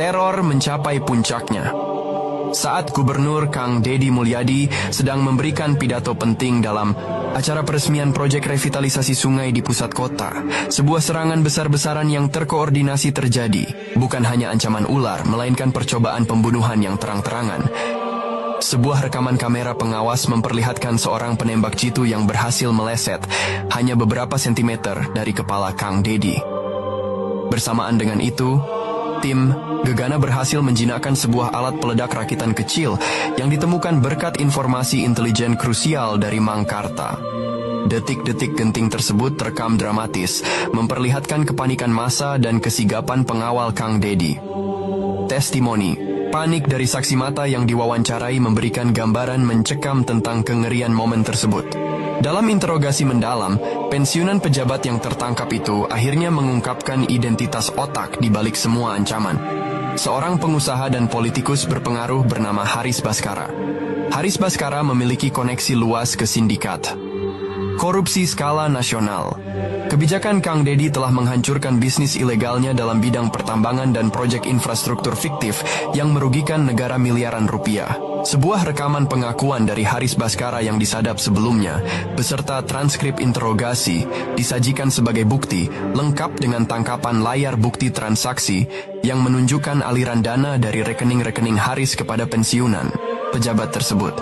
Teror mencapai puncaknya saat Gubernur Kang Deddy Mulyadi sedang memberikan pidato penting dalam acara peresmian proyek revitalisasi sungai di pusat kota. Sebuah serangan besar-besaran yang terkoordinasi terjadi. Bukan hanya ancaman ular, melainkan percobaan pembunuhan yang terang-terangan. Sebuah rekaman kamera pengawas memperlihatkan seorang penembak jitu yang berhasil meleset hanya beberapa sentimeter dari kepala Kang Deddy. Bersamaan dengan itu, tim Gegana berhasil menjinakkan sebuah alat peledak rakitan kecil yang ditemukan berkat informasi intelijen krusial dari Mangkarta. Detik-detik genting tersebut terekam dramatis, memperlihatkan kepanikan massa dan kesigapan pengawal Kang Deddy. Testimoni, panik dari saksi mata yang diwawancarai memberikan gambaran mencekam tentang kengerian momen tersebut. Dalam interogasi mendalam, pensiunan pejabat yang tertangkap itu akhirnya mengungkapkan identitas otak di balik semua ancaman. Seorang pengusaha dan politikus berpengaruh bernama Haris Baskara. Haris Baskara memiliki koneksi luas ke sindikat korupsi skala nasional. Kebijakan Kang Deddy telah menghancurkan bisnis ilegalnya dalam bidang pertambangan dan proyek infrastruktur fiktif yang merugikan negara miliaran rupiah. Sebuah rekaman pengakuan dari Haris Baskara yang disadap sebelumnya, beserta transkrip interogasi, disajikan sebagai bukti, lengkap dengan tangkapan layar bukti transaksi yang menunjukkan aliran dana dari rekening-rekening Haris kepada pensiunan pejabat tersebut.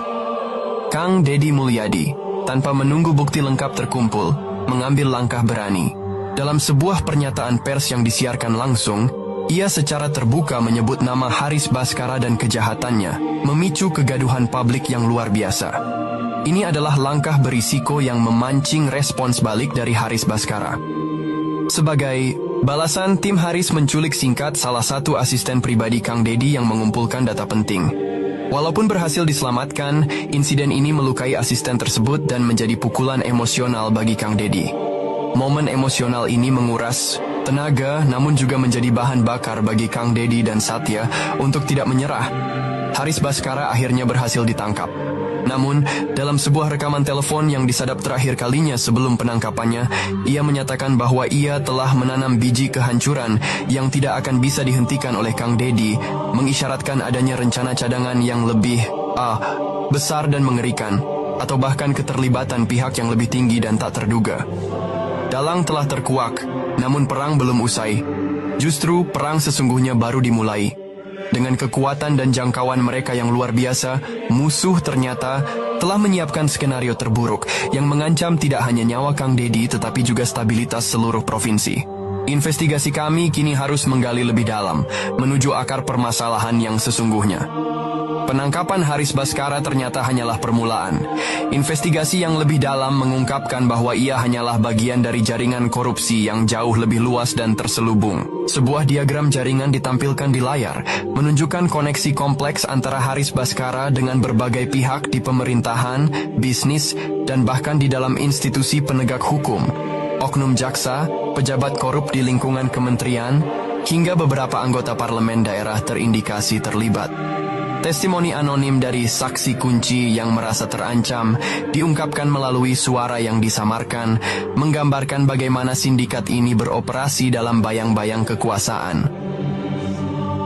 Kang Deddy Mulyadi, tanpa menunggu bukti lengkap terkumpul, mengambil langkah berani. Dalam sebuah pernyataan pers yang disiarkan langsung, ia secara terbuka menyebut nama Haris Baskara dan kejahatannya, memicu kegaduhan publik yang luar biasa. Ini adalah langkah berisiko yang memancing respons balik dari Haris Baskara. Sebagai balasan, tim Haris menculik singkat salah satu asisten pribadi Kang Deddy yang mengumpulkan data penting. Walaupun berhasil diselamatkan, insiden ini melukai asisten tersebut dan menjadi pukulan emosional bagi Kang Deddy. Momen emosional ini menguras tenaga, namun juga menjadi bahan bakar bagi Kang Deddy dan Satya untuk tidak menyerah. Haris Baskara akhirnya berhasil ditangkap. Namun, dalam sebuah rekaman telepon yang disadap terakhir kalinya sebelum penangkapannya, ia menyatakan bahwa ia telah menanam biji kehancuran yang tidak akan bisa dihentikan oleh Kang Deddy, mengisyaratkan adanya rencana cadangan yang lebih besar dan mengerikan, atau bahkan keterlibatan pihak yang lebih tinggi dan tak terduga. Dalang telah terkuak, namun perang belum usai. Justru perang sesungguhnya baru dimulai. Dengan kekuatan dan jangkauan mereka yang luar biasa, musuh ternyata telah menyiapkan skenario terburuk yang mengancam tidak hanya nyawa Kang Deddy tetapi juga stabilitas seluruh provinsi. Investigasi kami kini harus menggali lebih dalam, menuju akar permasalahan yang sesungguhnya. Penangkapan Haris Baskara ternyata hanyalah permulaan. Investigasi yang lebih dalam mengungkapkan bahwa ia hanyalah bagian dari jaringan korupsi yang jauh lebih luas dan terselubung. Sebuah diagram jaringan ditampilkan di layar, menunjukkan koneksi kompleks antara Haris Baskara dengan berbagai pihak di pemerintahan, bisnis, dan bahkan di dalam institusi penegak hukum. Oknum jaksa, pejabat korup di lingkungan kementerian, hingga beberapa anggota parlemen daerah terindikasi terlibat. Testimoni anonim dari saksi kunci yang merasa terancam diungkapkan melalui suara yang disamarkan, menggambarkan bagaimana sindikat ini beroperasi dalam bayang-bayang kekuasaan.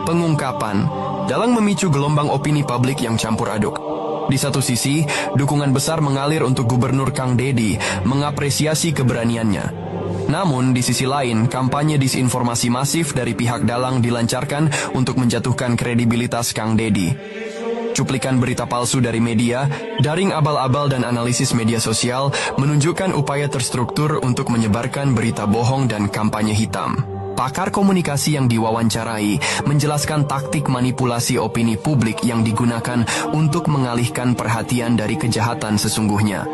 Pengungkapan dalang memicu gelombang opini publik yang campur aduk. Di satu sisi, dukungan besar mengalir untuk Gubernur Kang Deddy, mengapresiasi keberaniannya. Namun, di sisi lain, kampanye disinformasi masif dari pihak dalang dilancarkan untuk menjatuhkan kredibilitas Kang Deddy. Cuplikan berita palsu dari media, daring abal-abal dan analisis media sosial menunjukkan upaya terstruktur untuk menyebarkan berita bohong dan kampanye hitam. Pakar komunikasi yang diwawancarai menjelaskan taktik manipulasi opini publik yang digunakan untuk mengalihkan perhatian dari kejahatan sesungguhnya.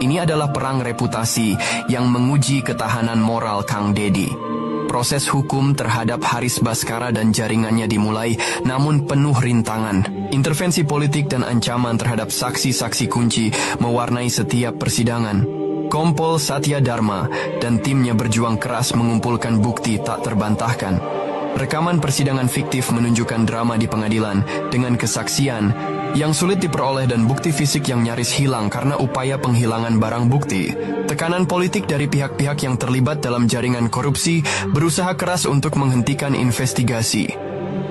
Ini adalah perang reputasi yang menguji ketahanan moral Kang Deddy. Proses hukum terhadap Haris Baskara dan jaringannya dimulai, namun penuh rintangan. Intervensi politik dan ancaman terhadap saksi-saksi kunci mewarnai setiap persidangan. Kompol Satya Dharma dan timnya berjuang keras mengumpulkan bukti tak terbantahkan. Rekaman persidangan fiktif menunjukkan drama di pengadilan dengan kesaksian yang sulit diperoleh dan bukti fisik yang nyaris hilang karena upaya penghilangan barang bukti. Tekanan politik dari pihak-pihak yang terlibat dalam jaringan korupsi berusaha keras untuk menghentikan investigasi.